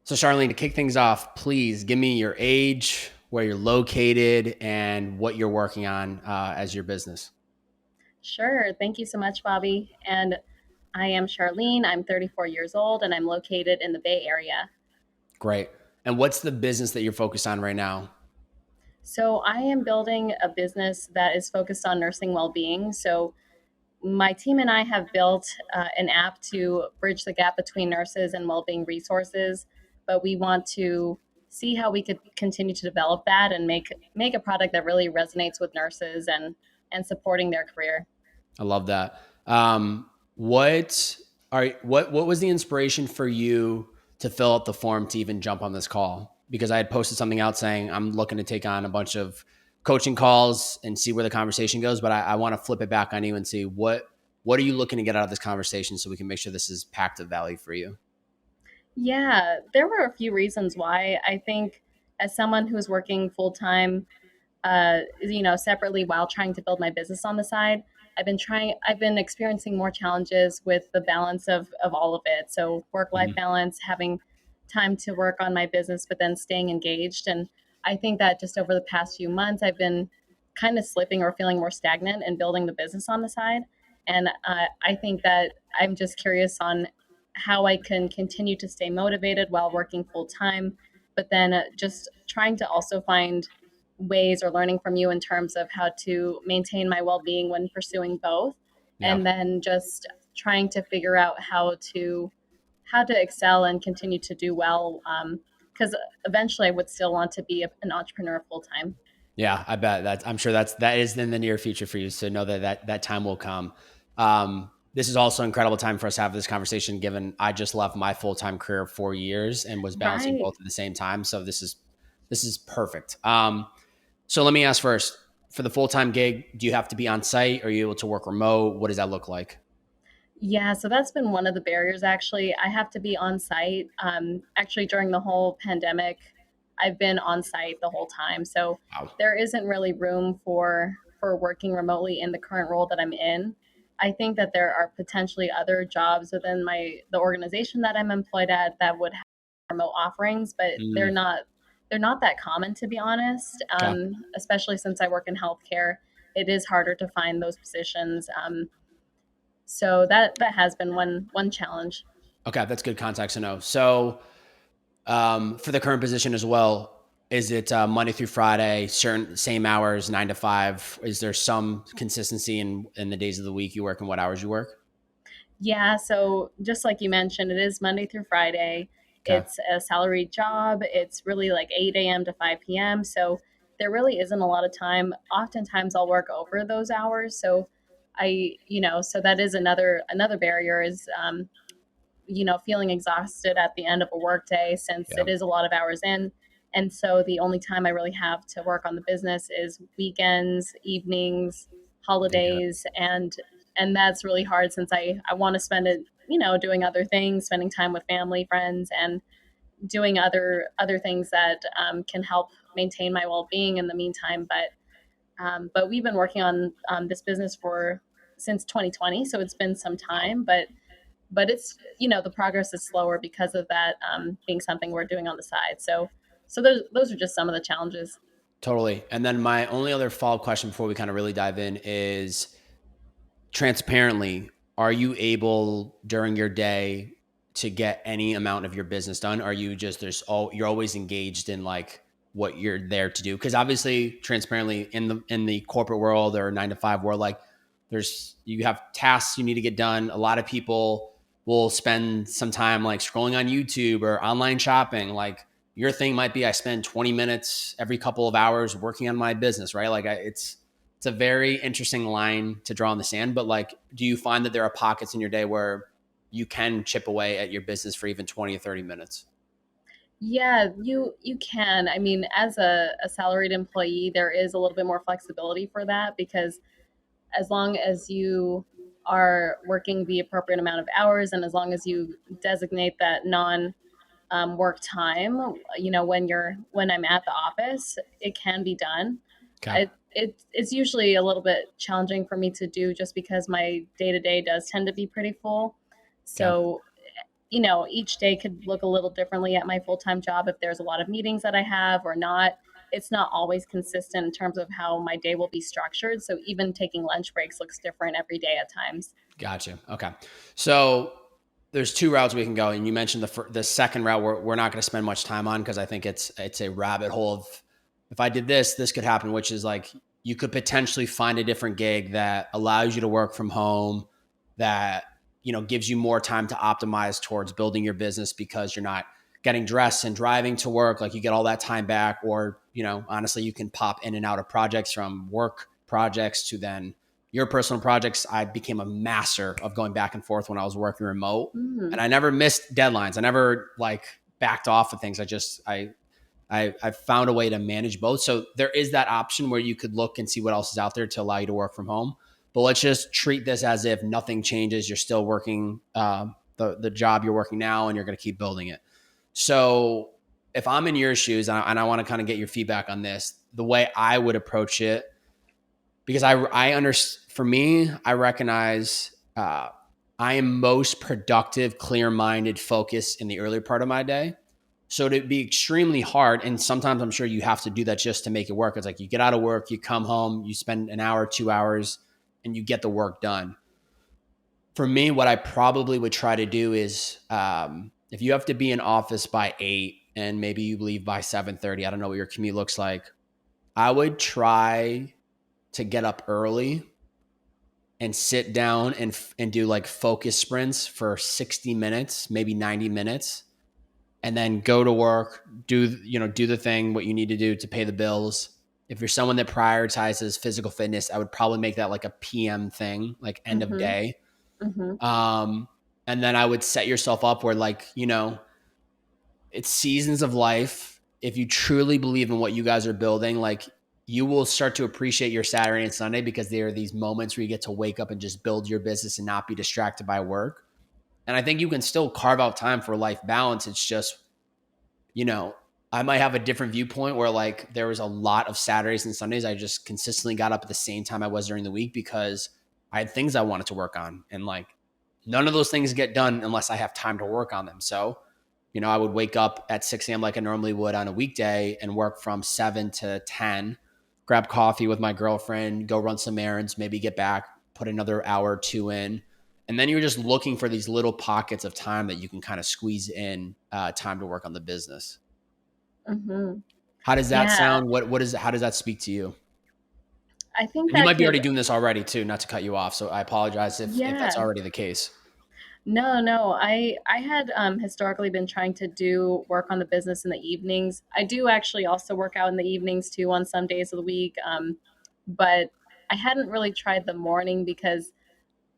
So Charlene, to kick things off, please give me your age, where you're located, and what you're working on as your business. Sure. Thank you so much, Bobby. And I am Charlene. I'm 34 years old and I'm located in the Bay Area. Great. And what's the business that you're focused on right now? So I am building a business that is focused on nursing well-being. So my team and I have built an app to bridge the gap between nurses and well-being resources, but we want to see how we could continue to develop that and make a product that really resonates with nurses and supporting their career. I love that. What what was the inspiration for you to fill out the form to even jump on this call? Because I had posted something out saying I'm looking to take on a bunch of coaching calls and see where the conversation goes, but I want to flip it back on you and see what are you looking to get out of this conversation so we can make sure this is packed of value for you. Yeah, there were a few reasons why. I think as someone who's working full time, separately while trying to build my business on the side, I've been experiencing more challenges with the balance of all of it. So work life Mhm. balance, having time to work on my business, but then staying engaged. And I think that just over the past few months, I've been kind of slipping or feeling more stagnant and building the business on the side. And I think that I'm just curious on how I can continue to stay motivated while working full time, but then just trying to also find ways or learning from you in terms of how to maintain my well-being when pursuing both, Yeah. and then just trying to figure out how to excel and continue to do well, because eventually I would still want to be an entrepreneur full time. Yeah, I bet I'm sure that is in the near future for you. So know that time will come. This is also an incredible time for us to have this conversation, given I just left my full-time career of 4 years and was balancing Right. both at the same time. So this is perfect. So let me ask first, for the full-time gig, do you have to be on site? Are you able to work remote? What does that look like? Yeah, so that's been one of the barriers actually. I have to be on site. Actually, during the whole pandemic, I've been on site the whole time. So Wow. there isn't really room for working remotely in the current role that I'm in. I think that there are potentially other jobs within the organization that I'm employed at that would have remote offerings, but Mm, they're not that common to be honest. okay. Especially since I work in healthcare, it is harder to find those positions. So that has been one challenge. Okay, that's good context to know. So for the current position as well, is it Monday through Friday, certain same hours, 9 to 5? Is there some consistency in the days of the week you work and what hours you work? Yeah, so just like you mentioned, it is Monday through Friday. Okay. It's a salaried job. It's really like 8 a.m. to 5 p.m. So there really isn't a lot of time. Oftentimes I'll work over those hours. So so that is another barrier is feeling exhausted at the end of a workday since Yeah. it is a lot of hours in. And so the only time I really have to work on the business is weekends, evenings, Yeah. holidays, and that's really hard since I want to spend it, doing other things, spending time with family, friends, and doing other things that can help maintain my well being in the meantime. But we've been working on this business for since 2020, so it's been some Wow. time, but it's the progress is slower because of that being something we're doing on the side. So those are just some of the challenges. Totally. And then my only other follow-up question before we kind of really dive in is transparently, are you able during your day to get any amount of your business done? Are you just you're always engaged in like what you're there to do? Because obviously, transparently in the corporate world or 9 to 5 world, like you have tasks you need to get done. A lot of people will spend some time like scrolling on YouTube or online shopping. Like your thing might be I spend 20 minutes every couple of hours working on my business, right? Like it's a very interesting line to draw in the sand, but like, do you find that there are pockets in your day where you can chip away at your business for even 20 or 30 minutes? Yeah, you can. I mean, as a salaried employee, there is a little bit more flexibility for that because as long as you are working the appropriate amount of hours and as long as you designate that non work time, when I'm at the office, it can be done. Okay. It's usually a little bit challenging for me to do just because my day to day does tend to be pretty full. Okay. So each day could look a little differently at my full-time job if there's a lot of meetings that I have or not. It's not always consistent in terms of how my day will be structured. So even taking lunch breaks looks different every day at times. Gotcha. Okay. So there's two routes we can go, and you mentioned the second route we're not going to spend much time on because I think it's a rabbit hole of if I did this could happen, which is like you could potentially find a different gig that allows you to work from home, that gives you more time to optimize towards building your business because you're not getting dressed and driving to work, like you get all that time back. Or honestly, you can pop in and out of projects, from work projects to then your personal projects. I became a master of going back and forth when I was working remote, and Mm, I never missed deadlines. I never like backed off of things. I found a way to manage both. So there is that option where you could look and see what else is out there to allow you to work from home. But let's just treat this as if nothing changes. You're still working the job you're working now, and you're going to keep building it. So if I'm in your shoes, and I want to kind of get your feedback on this, the way I would approach it, because I understand, for me, I recognize I am most productive, clear-minded, focused in the earlier part of my day. So it'd be extremely hard, and sometimes I'm sure you have to do that just to make it work. It's like you get out of work, you come home, you spend an hour, 2 hours, and you get the work done. For me, what I probably would try to do is, if you have to be in office by 8 and maybe you leave by 7:30, I don't know what your commute looks like. I would try to get up early and sit down and do like focus sprints for 60 minutes, maybe 90 minutes, and then go to work, do the thing, what you need to do to pay the bills. If you're someone that prioritizes physical fitness, I would probably make that like a PM thing, like end of mm-hmm, day. mm-hmm, And then I would set yourself up where, like, it's seasons of life. If you truly believe in what you guys are building, like, you will start to appreciate your Saturday and Sunday, because there are these moments where you get to wake up and just build your business and not be distracted by work. And I think you can still carve out time for life balance. It's just, you know, I might have a different viewpoint where, like, there was a lot of Saturdays and Sundays I just consistently got up at the same time I was during the week because I had things I wanted to work on. And like, none of those things get done unless I have time to work on them. So, I would wake up at 6 a.m. like I normally would on a weekday and work from 7 to 10, grab coffee with my girlfriend, go run some errands, maybe get back, put another hour or two in. And then you're just looking for these little pockets of time that you can kind of squeeze in time to work on the business. mm-hmm. How does that Yeah, sound? How does that speak to you? I think And you that might be already could, doing this already too, not to cut you off. So I apologize if that's yeah. already the case. No, no. I had historically been trying to do work on the business in the evenings. I do actually also work out in the evenings too on some days of the week. But I hadn't really tried the morning because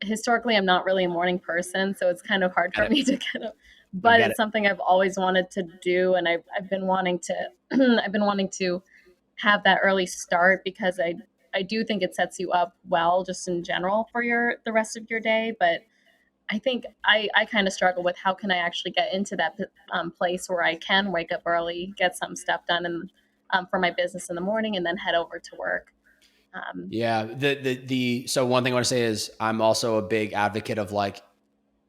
historically I'm not really a morning person, so it's kind of hard Get for it. me to get up. I But get it's it. something I've always wanted to do, and I've been wanting to I've been wanting to have that early start because I do think it sets you up well just in general for the rest of your day. But I think I kind of struggle with how can I actually get into that place where I can wake up early, get some stuff done, and for my business in the morning, and then head over to work. Um, Yeah. So one thing I want to say is I'm also a big advocate of, like,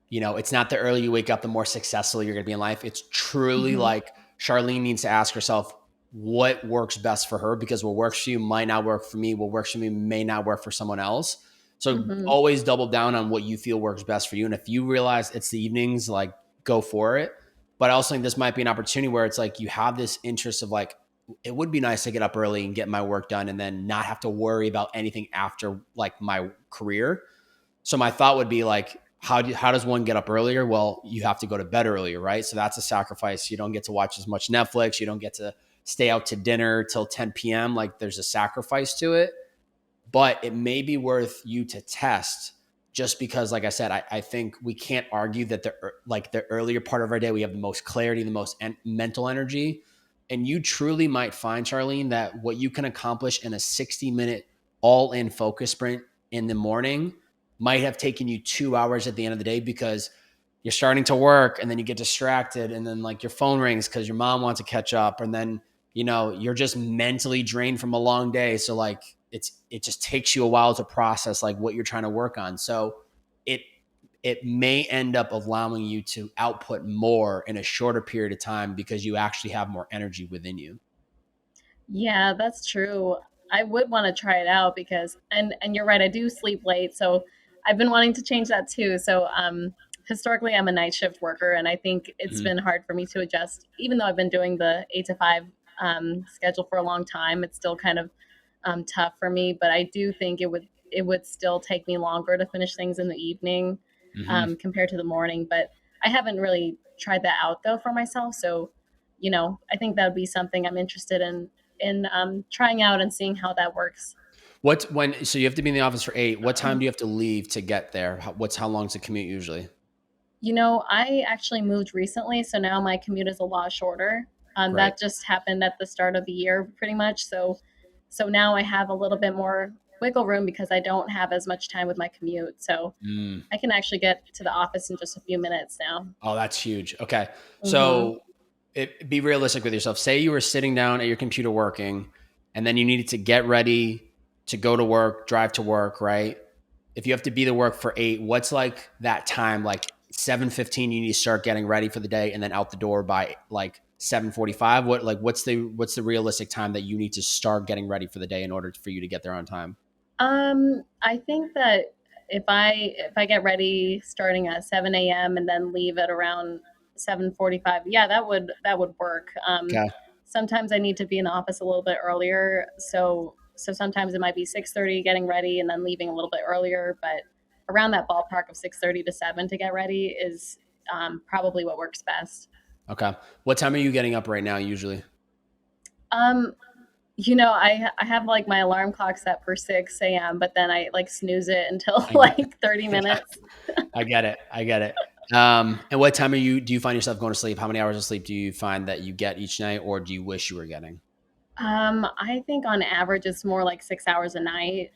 it's not the earlier you wake up, the more successful you're going to be in life. It's truly mhm, like Charlene needs to ask herself what works best for her, because what works for you might not work for me. What works for me may not work for someone else. So mhm, always double down on what you feel works best for you. And if you realize it's the evenings, like, go for it. But I also think this might be an opportunity where it's like you have this interest of, like, it would be nice to get up early and get my work done and then not have to worry about anything after, like, my career. So my thought would be like, how does one get up earlier? Well, you have to go to bed earlier, right? So that's a sacrifice. You don't get to watch as much Netflix. You don't get to stay out to dinner till 10 p.m. Like, there's a sacrifice to it, but it may be worth you to test, just because, like I said, I think we can't argue that the earlier part of our day, we have the most clarity, the most mental energy. And you truly might find, Charlene, that what you can accomplish in a 60-minute all-in focus sprint in the morning might have taken you 2 hours at the end of the day, because you're starting to work and then you get distracted and then, like, your phone rings because your mom wants to catch up, and then you're just mentally drained from a long day. So, like, it just takes you a while to process, like, what you're trying to work on. So it it may end up allowing you to output more in a shorter period of time because you actually have more energy within you. Yeah, that's true. I would want to try it out because and you're right, I do sleep late, so I've been wanting to change that too. So historically I'm a night shift worker and I think it's Mhm. been hard for me to adjust even though I've been doing the 8 to 5 schedule for a long time. It's still kind of tough for me, but I do think it would still take me longer to finish things in the evening Mhm. compared to the morning, but I haven't really tried that out though for myself. So, I think that would be something I'm interested in trying out and seeing how that works. So you have to be in the office for 8. What time do you have to leave to get there? How long's the commute usually? I actually moved recently, so now my commute is a lot shorter. Right. That just happened at the start of the year, pretty much. So now I have a little bit more wiggle room because I don't have as much time with my commute. So Mm. I can actually get to the office in just a few minutes now. Oh, that's huge. Okay. Hmm. So be realistic with yourself. Say you were sitting down at your computer working and then you needed to get ready to go to work, drive to work, right? If you have to be to work for 8, what's like that time? Like 7:15, you need to start getting ready for the day and then out the door by like 7:45. What's the realistic time that you need to start getting ready for the day in order for you to get there on time? I think that if I get ready starting at 7 a.m. and then leave at around 7:45, yeah, that would work. Okay. Sometimes I need to be in the office a little bit earlier, so sometimes it might be 6:30 getting ready and then leaving a little bit earlier, but around that ballpark of 6:30 to 7 to get ready is probably what works best. Okay. What time are you getting up right now usually? Um, I have like my alarm clock set for 6 a.m., but then I like snooze it until I get like 30 Yeah, minutes. I get it. I get it. And what time do you find yourself going to sleep? How many hours of sleep do you find that you get each night, or do you wish you were getting? I think on average it's more like 6 hours a night,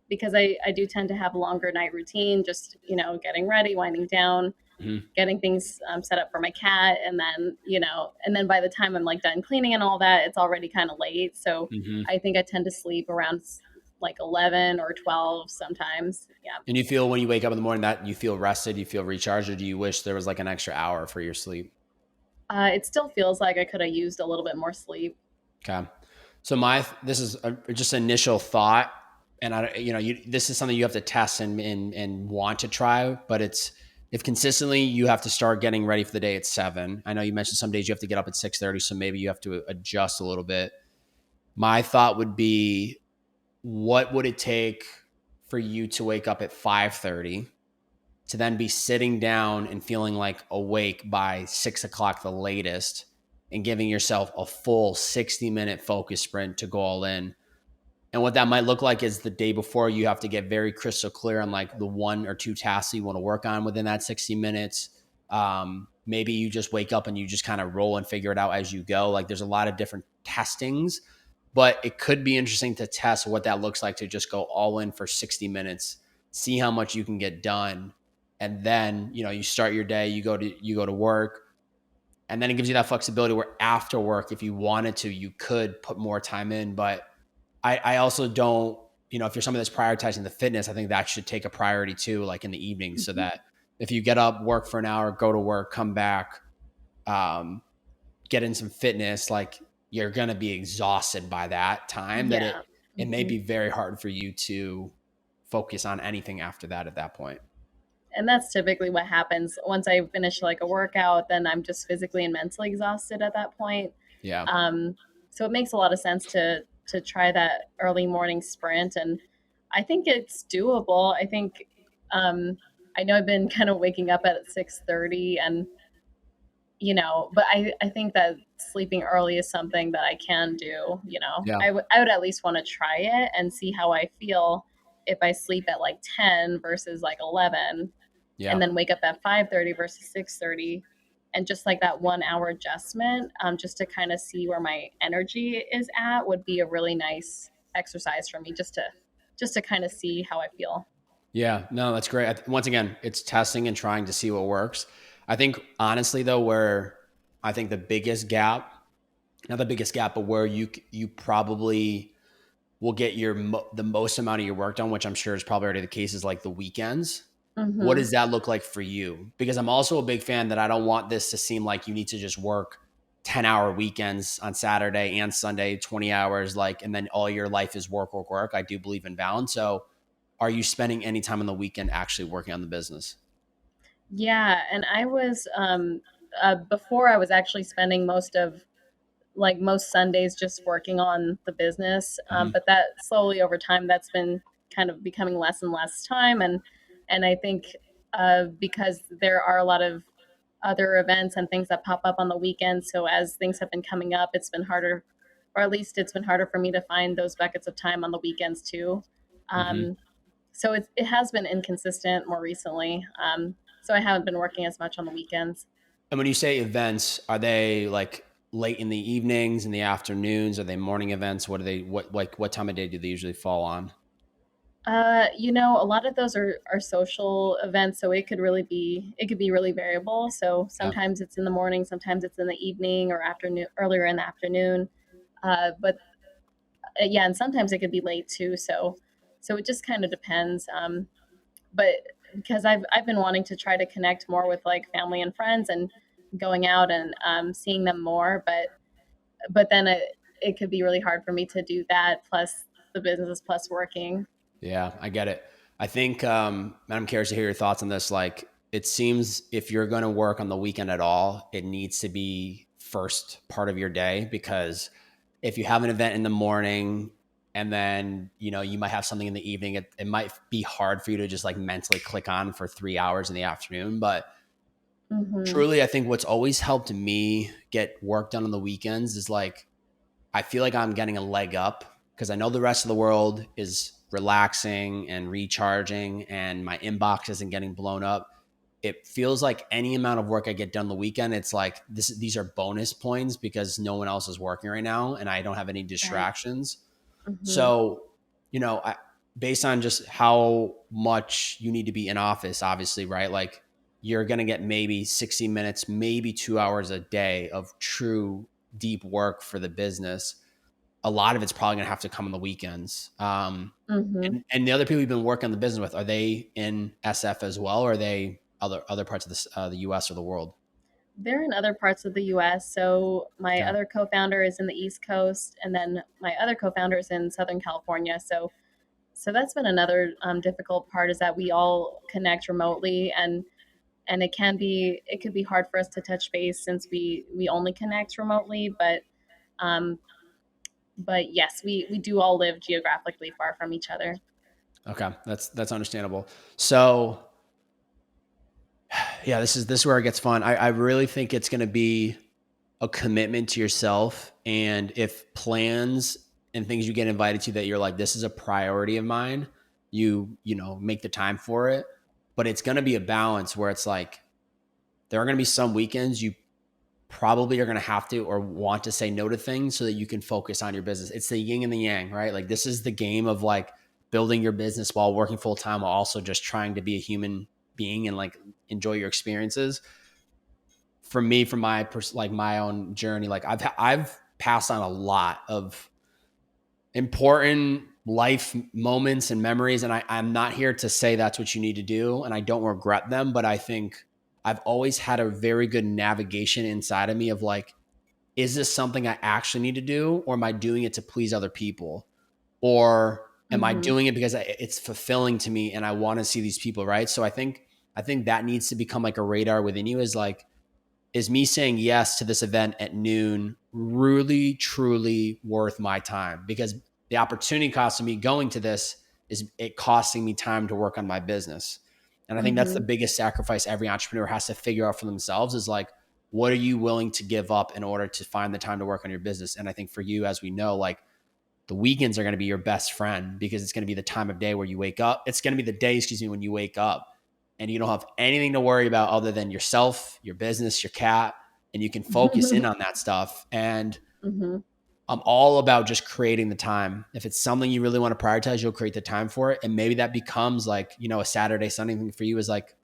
because I do tend to have a longer night routine, just, getting ready, winding down, Mhm. getting things set up for my cat. And then by the time I'm like done cleaning and all that, it's already kind of late. So Mhm. I think I tend to sleep around like 11 or 12 sometimes. Yeah. And you feel when you wake up in the morning that you feel rested, you feel recharged, or do you wish there was like an extra hour for your sleep? It still feels like I could have used a little bit more sleep. Okay. So this is just initial thought, and this is something you have to test and want to try, but it's if consistently you have to start getting ready for the day at 7. I know you mentioned some days you have to get up at 6:30, so maybe you have to adjust a little bit. My thought would be, what would it take for you to wake up at 5:30 to then be sitting down and feeling like awake by 6 o'clock the latest, and giving yourself a full 60-minute focus sprint to go all in? And what that might look like is the day before, you have to get very crystal clear on like the one or two tasks you want to work on within that 60 minutes. Maybe you just wake up and you just kind of roll and figure it out as you go. Like there's a lot of different testings, but it could be interesting to test what that looks like to just go all in for 60 minutes, see how much you can get done. And then, you start your day, you go to work, and then it gives you that flexibility where after work, if you wanted to, you could put more time in. But I also don't, if you're someone that's prioritizing the fitness, I think that should take a priority too, like in the evening, so Mhm. that if you get up, work for an hour, go to work, come back, um, get in some fitness, like you're going to be exhausted by that time, that it, Yeah. it may Mhm. be very hard for you to focus on anything after that at that point. And that's typically what happens once I finish like a workout, then I'm just physically and mentally exhausted at that point. Yeah. Um, so it makes a lot of sense to try that early morning sprint, and I think it's doable. I think I know I've been kind of waking up at 6:30, and but I think that sleeping early is something that I can do. Yeah. I would at least want to try it and see how I feel if I sleep at like 10 versus like 11 and Yeah. then wake up at 5:30 versus 6:30, and just like that 1 hour adjustment, just to kind of see where my energy is at would be a really nice exercise for me, just to kind of see how I feel. Yeah, no, that's great. Once again, it's testing and trying to see what works. I think honestly though, where I think the biggest gap, not the biggest gap, but where you probably will get the most amount of your work done, which I'm sure is probably already the case, is like the weekends. What Mhm. does that look like for you? Because I'm also a big fan that I don't want this to seem like you need to just work 10-hour weekends on Saturday and Sunday, 20 hours, like, and then all your life is work, work, work. I do believe in balance. So are you spending any time on the weekend actually working on the business? Yeah, and I was before I was actually spending most Sundays just working on the business. Hmm. But that slowly over time, that's been kind of becoming less and less time. And I think because there are a lot of other events and things that pop up on the weekends. So as things have been coming up, it's been harder, or at least it's been harder for me to find those buckets of time on the weekends too. Hmm. Um, so it has been inconsistent more recently. So I haven't been working as much on the weekends. And when you say events, are they like late in the evenings, in the afternoons? Are they morning events? What are they, what, like, what time of day do they usually fall on? A lot of those are social events, so it could be really variable. So Yeah. sometimes it's in the morning, sometimes it's in the evening or afternoon, earlier in the afternoon. But Yeah, and sometimes it could be late too. So it just kind of depends. But because I've been wanting to try to connect more with like family and friends and going out and seeing them more, but then it could be really hard for me to do that plus the business plus working. Yeah, I get it. I think, and I'm curious to hear your thoughts on this. Like, it seems if you're going to work on the weekend at all, it needs to be first part of your day, because if you have an event in the morning and then, you might have something in the evening, it might be hard for you to just like mentally click on for 3 hours in the afternoon. But Mhm. truly, I think what's always helped me get work done on the weekends is like, I feel like I'm getting a leg up because I know the rest of the world is relaxing and recharging and my inbox isn't getting blown up. It feels like any amount of work I get done the weekend, it's like these are bonus points because no one else is working right now and I don't have any Right. distractions. Mhm. So, I, based on just how much you need to be in office, obviously, right? Like you're going to get maybe 60 minutes, maybe 2 hours a day of true deep work for the business. A lot of it's probably going to have to come on the weekends. Mhm. And the other people you've been working on the business with, are they in SF as well? Or are they other parts of the US or the world? They're in other parts of the US. So my Okay. other co-founder is in the East Coast, and then my other co-founder is in Southern California. So that's been another difficult part is that we all connect remotely, and it could be hard for us to touch base since we only connect remotely. Um, but yes, we do all live geographically far from each other. Okay. That's understandable. So yeah, this is where it gets fun. I really think it's going to be a commitment to yourself. And if plans and things you get invited to that you're like, this is a priority of mine, make the time for it. But it's going to be a balance where it's like, there are going to be some weekends you probably are going to have to or want to say no to things so that you can focus on your business. It's the yin and the yang, right? Like this is the game of like building your business while working full time, while also just trying to be a human being and like enjoy your experiences. For me, from like my own journey, like I've passed on a lot of important life moments and memories, and I'm not here to say that's what you need to do, and I don't regret them, but I think I've always had a very good navigation inside of me of like, is this something I actually need to do, or am I doing it to please other people? Or am I Mm-hmm. doing it because it's fulfilling to me and I want to see these people, right? So I think that needs to become like a radar within you, is like, is me saying yes to this event at noon really truly worth my time? Because the opportunity cost of me going to this is it costing me time to work on my business. And I think that's the Mm-hmm. biggest sacrifice every entrepreneur has to figure out for themselves, is like, what are you willing to give up in order to find the time to work on your business? And I think for you, as we know, like, the weekends are going to be your best friend because it's going to be the time of day where you wake up. It's going to be the day, excuse me, when you wake up and you don't have anything to worry about other than yourself, your business, your cat, and you can focus in on that stuff. And Mm-hmm. I'm all about just creating the time. If it's something you really want to prioritize, you'll create the time for it. And maybe that becomes like, a Saturday, Sunday thing for you, is like,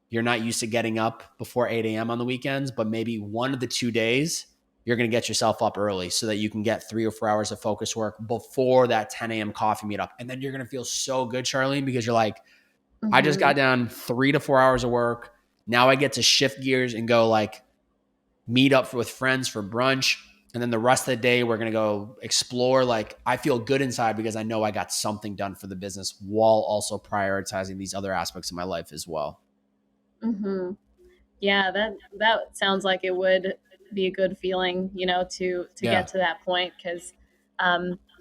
you're not used to getting up before 8 a.m. on the weekends, but maybe one of the 2 days you're going to get yourself up early so that you can get 3 or 4 hours of focus work before that 10 a.m. coffee meetup. And then you're going to feel so good, Charlene, because you're like, I just Mm-hmm. got down 3 to 4 hours of work. Now I get to shift gears and go like meet up with friends for brunch. And then the rest of the day, we're going to go explore. Like I feel good inside because I know I got something done for the business while also prioritizing these other aspects of my life as well. Mm-hmm. Yeah, that sounds like it would be a good feeling, to Yeah. get to that point because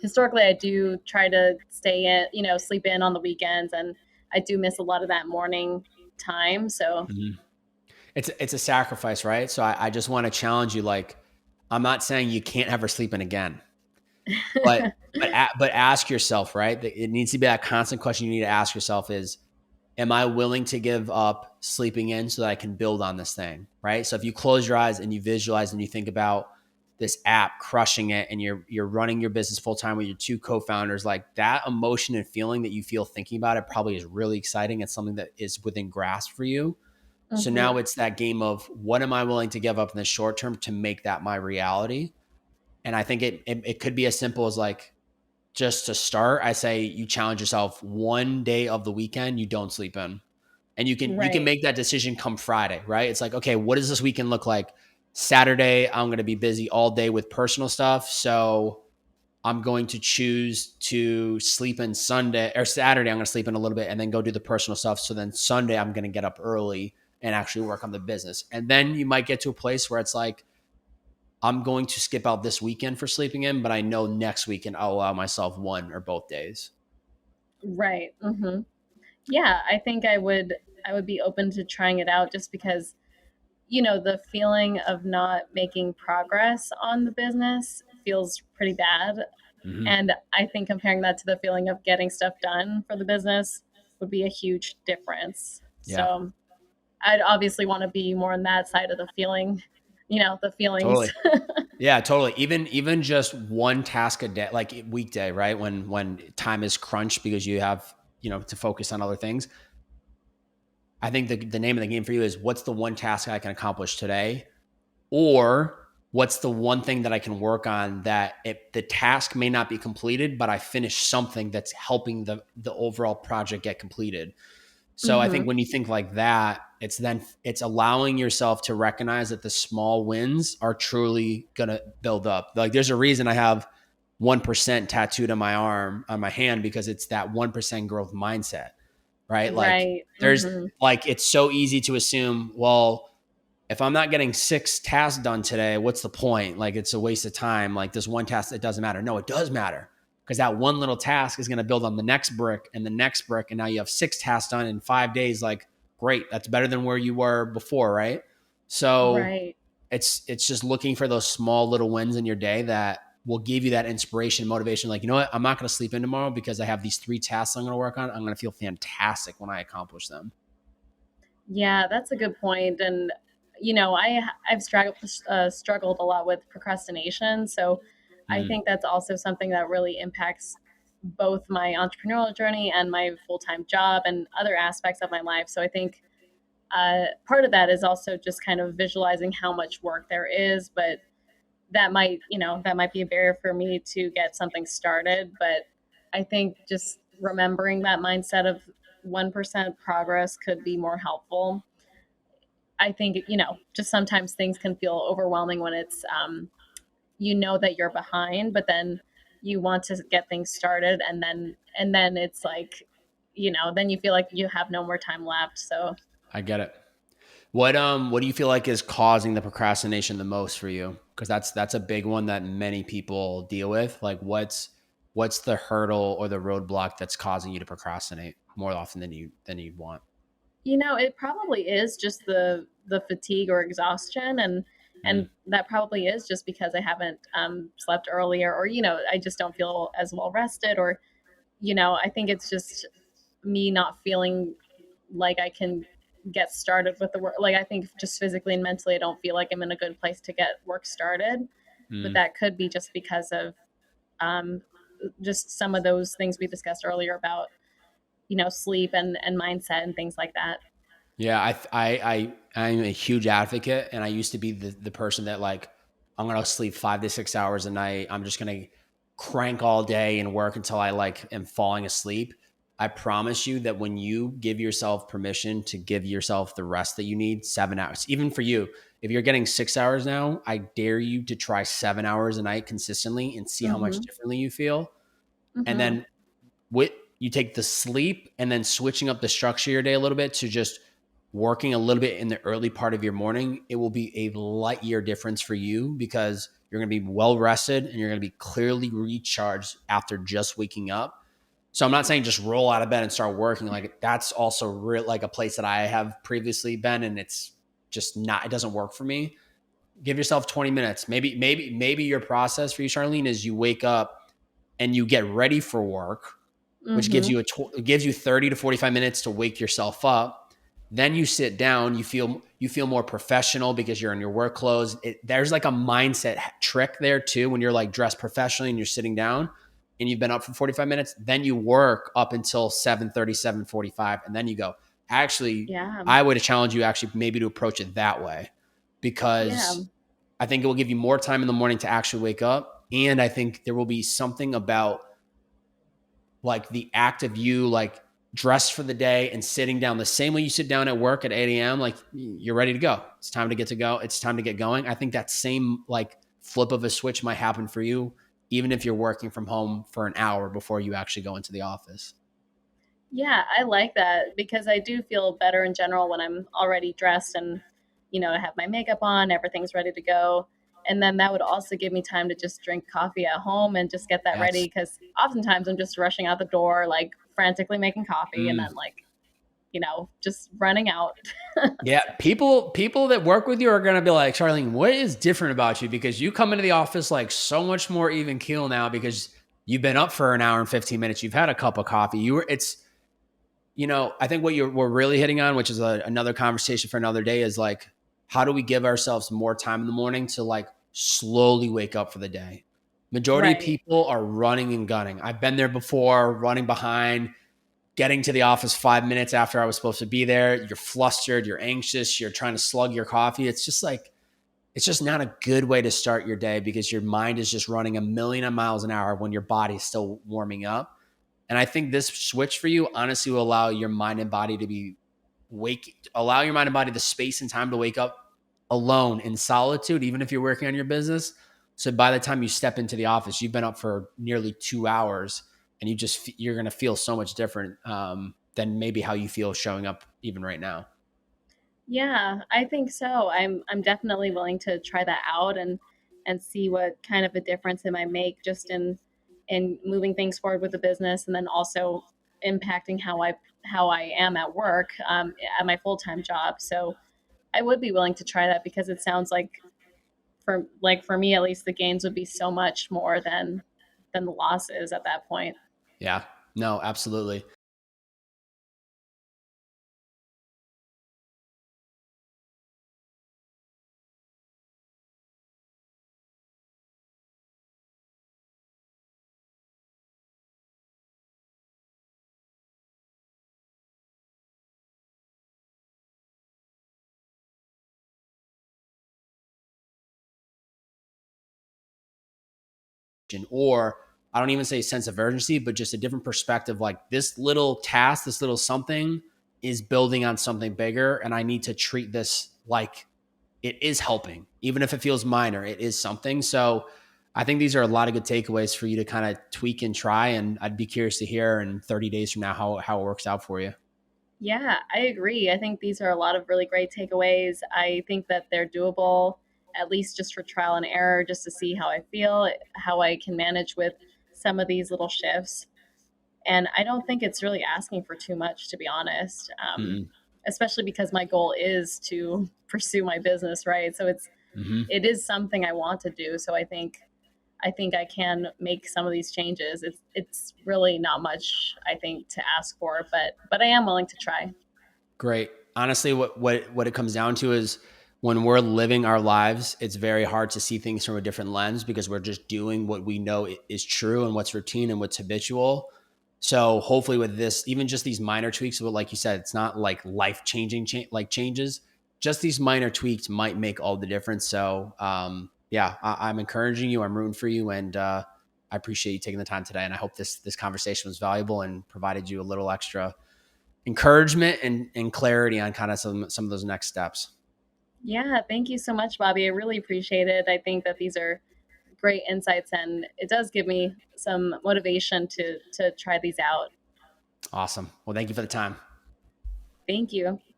historically I do try to stay in, sleep in on the weekends, and I do miss a lot of that morning time. So, Mhm. It's a sacrifice, right? So I just want to challenge you. Like, I'm not saying you can't ever sleep in again, but but ask yourself, right? It needs to be that constant question you need to ask yourself is, am I willing to give up sleeping in so that I can build on this thing, right? So if you close your eyes and you visualize and you think about this app crushing it and you're running your business full time with your two co-founders, like that emotion and feeling that you feel thinking about it probably is really exciting. It's something that is within grasp for you. So hmm now it's that game of what am I willing to give up in the short term to make that my reality? And I think it could be as simple as like just to start, I say you challenge yourself one day of the weekend you don't sleep in. And you can right, make that decision come Friday, right? It's like, okay, what does this weekend look like? Saturday, I'm going to be busy all day with personal stuff, so I'm going to choose to sleep in Sunday or Saturday. I'm going to sleep in a little bit and then go do the personal stuff. So then Sunday, I'm going to get up early and actually work on the business. And then you might get to a place where it's like, I'm going to skip out this weekend for sleeping in, but I know next weekend I'll allow myself one or both days. right. Yeah, I think I would be open to trying it out just because the feeling of not making progress on the business feels pretty bad. Mm-hmm. And I think comparing that to the feeling of getting stuff done for the business would be a huge difference. Yeah, So I'd obviously want to be more on that side of the feeling, the feelings. totally. Yeah, totally. Even just one task a day, like weekday, right? When time is crunched because you have to focus on other things. I think the name of the game for you is what's the one task I can accomplish today, or what's the one thing that I can work on that the task may not be completed, but I finish something that's helping the overall project get completed. So I think hmm when you think like that, it's allowing yourself to recognize that the small wins are truly gonna build up. Like there's a reason I have 1% tattooed on my arm, on my hand, because it's that 1% growth mindset, right? Like Right. there's like it's so easy to assume, well, if I'm not getting 6 tasks done today, what's the point? Like it's a waste of time. Like this one task, it doesn't matter. No, it does matter because that one little task is going to build on the next brick and the next brick. And now you have 6 tasks done in 5 days. Like, great. That's better than where you were before, right? So Right. it's just looking for those small little wins in your day that will give you that inspiration, motivation. Like, you know what? I'm not going to sleep in tomorrow because I have these 3 tasks I'm going to work on. I'm going to feel fantastic when I accomplish them. Yeah, that's a good point. And I've struggled a lot with procrastination, so I Mm, think that's also something that really impacts both my entrepreneurial journey and my full time job and other aspects of my life. So I think part of that is also just kind of visualizing how much work there is, but that might be a barrier for me to get something started. But I think just remembering that mindset of 1% progress could be more helpful. I think, just sometimes things can feel overwhelming when it's, that you're behind, but then you want to get things started, and then it's like, then you feel like you have no more time left. So, I get it. What do you feel like is causing the procrastination the most for you? Because that's a big one that many people deal with. Like what's the hurdle or the roadblock that's causing you to procrastinate more often than you want? it probably is just the fatigue or exhaustion, and Mm, that probably is just because I haven't slept earlier, or I just don't feel as well rested, or I think it's just me not feeling like I can get started with the work. Like I think just physically and mentally, I don't feel like I'm in a good place to get work started. But mm. that could be just because of um, just some of those things we discussed earlier about sleep and mindset and things like that. Yeah, I'm a huge advocate, and I used to be the person that like I'm gonna sleep 5 to 6 hours a night. I'm just gonna crank all day and work until I like am falling asleep. I promise you that when you give yourself permission to give yourself the rest that you need, 7 hours, even for you, if you're getting 6 hours now, I dare you to try 7 hours a night consistently and see how much Mm-hmm. differently you feel. And Mm-hmm. then with you take the sleep and then switching up the structure of your day a little bit to just working a little bit in the early part of your morning, it will be a light year difference for you because you're going to be well rested and you're going to be clearly recharged after just waking up. So I'm not saying just roll out of bed and start working. Like that's also real, like a place that I have previously been, and it's just not. It doesn't work for me. Give yourself 20 minutes. Maybe your process for you, Charlene, is you wake up and you get ready for work, which gives Mm-hmm. you gives you 30 to 45 minutes to wake yourself up. Then you sit down, you feel more professional because you're in your work clothes. There's like a mindset trick there too when you're like dressed professionally and you're sitting down and you've been up for 45 minutes, then you work up until 7:30, 7:45 and then you go. Actually, Yeah. I would challenge you actually maybe to approach it that way Yeah. because I think it will give you more time in the morning to actually wake up, and I think there will be something about like the act of you like dressed for the day and sitting down the same way you sit down at work at 8 a.m. Like you're ready to go. It's time to get to go. It's time to get going. I think that same like flip of a switch might happen for you, even if you're working from home for an hour before you actually go into the office. Yeah, I like that because I do feel better in general when I'm already dressed and, I have my makeup on, everything's ready to go. And then that would also give me time to just drink coffee at home and just get that ready Yes. because oftentimes I'm just rushing out the door, like frantically making coffee and Mm. then like, just running out. Yeah, people that work with you are gonna be like, Charlene, what is different about you? Because you come into the office like so much more even keel now because you've been up for an hour and 15 minutes. You've had a cup of coffee. I think what we're really hitting on, which is another conversation for another day, is like, how do we give ourselves more time in the morning to like slowly wake up for the day? Majority of Right. people are running and gunning. I've been there before, running behind, getting to the office 5 minutes after I was supposed to be there. You're flustered, you're anxious, you're trying to slug your coffee. It's just not a good way to start your day because your mind is just running a million miles an hour when your body is still warming up. And I think this switch for you honestly will allow your mind and body to be allow your mind and body the space and time to wake up alone in solitude, even if you're working on your business. So by the time you step into the office, you've been up for nearly 2 hours and you're going to feel so much different than maybe how you feel showing up even right now. Yeah, I think so. I'm definitely willing to try that out and see what kind of a difference it might make just in moving things forward with the business and then also impacting how I am at work at my full-time job. So I would be willing to try that because it sounds like for me at least the gains would be so much more than the losses at that point. Yeah, no, absolutely. Or I don't even say sense of urgency, but just a different perspective. Like this little task, this little something is building on something bigger. And I need to treat this like it is helping. Even if it feels minor, it is something. So I think these are a lot of good takeaways for you to kind of tweak and try. And I'd be curious to hear in 30 days from now how it works out for you. Yeah, I agree. I think these are a lot of really great takeaways. I think that they're doable, at least just for trial and error, just to see how I feel, how I can manage with some of these little shifts. And I don't think it's really asking for too much, to be honest, Mm-mm. especially because my goal is to pursue my business, right? So Mm-hmm. it is something I want to do. So I think I can make some of these changes. It's really not much I think to ask for, but I am willing to try. Great. Honestly, what it comes down to is when we're living our lives, it's very hard to see things from a different lens because we're just doing what we know is true and what's routine and what's habitual. So hopefully with this, even just these minor tweaks, but like you said, it's not like life changing like changes. Just these minor tweaks might make all the difference. So yeah, I'm encouraging you. I'm rooting for you, and I appreciate you taking the time today. And I hope this conversation was valuable and provided you a little extra encouragement and clarity on kind of some of those next steps. Yeah, thank you so much, Bobby. I really appreciate it. I think that these are great insights, and it does give me some motivation to try these out. Awesome. Well, thank you for the time. Thank you.